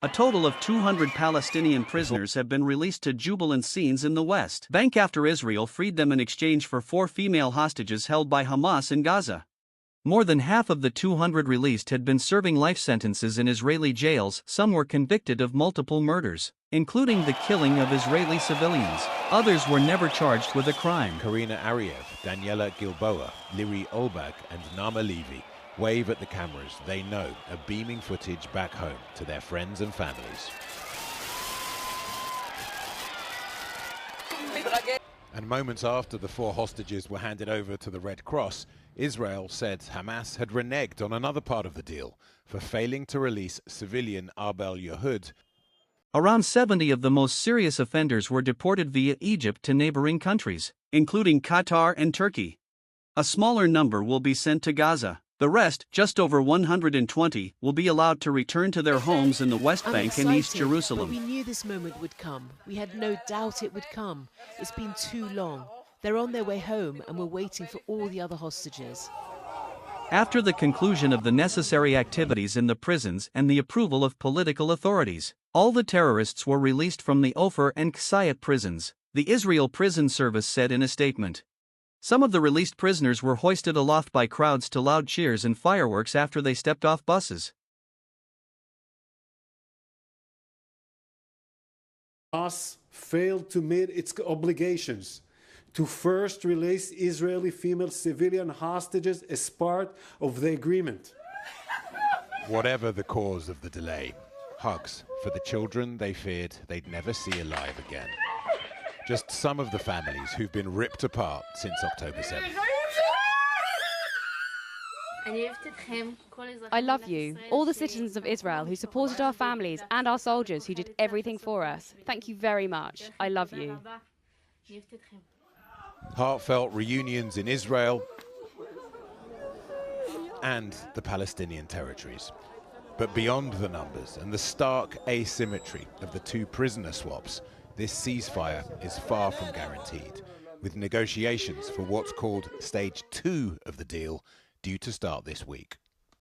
A total of 200 Palestinian prisoners have been released to jubilant scenes in the West Bank after Israel freed them in exchange for 4 female hostages held by Hamas in Gaza. More than half of the 200 released had been serving life sentences in Israeli jails. Some were convicted of multiple murders, including the killing of Israeli civilians. Others were never charged with a crime. Karina Ariev, Daniela Gilboa, Liri Olbag and Nama Levy wave at the cameras they know are beaming footage back home to their friends and families. And moments after the 4 hostages were handed over to the Red Cross, Israel said Hamas had reneged on another part of the deal for failing to release civilian Arbel Yehud. Around 70 of the most serious offenders were deported via Egypt to neighboring countries, including Qatar and Turkey. A smaller number will be sent to Gaza. The rest, just over 120, will be allowed to return to their homes in the West Bank and East Jerusalem. But we knew this moment would come. We had no doubt it would come. It's been too long. They're on their way home and we're waiting for all the other hostages. After the conclusion of the necessary activities in the prisons and the approval of political authorities, all the terrorists were released from the Ofer and Qusayt prisons, the Israel Prison Service said in a statement. Some of the released prisoners were hoisted aloft by crowds to loud cheers and fireworks after they stepped off buses. Hamas failed to meet its obligations to first release Israeli female civilian hostages as part of the agreement. Whatever the cause of the delay, hugs for the children they feared they'd never see alive again. Just some of the families who've been ripped apart since October 7th. I love you, all the citizens of Israel who supported our families and our soldiers who did everything for us. Thank you very much. I love you. Heartfelt reunions in Israel and the Palestinian territories. But beyond the numbers and the stark asymmetry of the 2 prisoner swaps, this ceasefire is far from guaranteed, with negotiations for what's called Stage 2 of the deal due to start this week.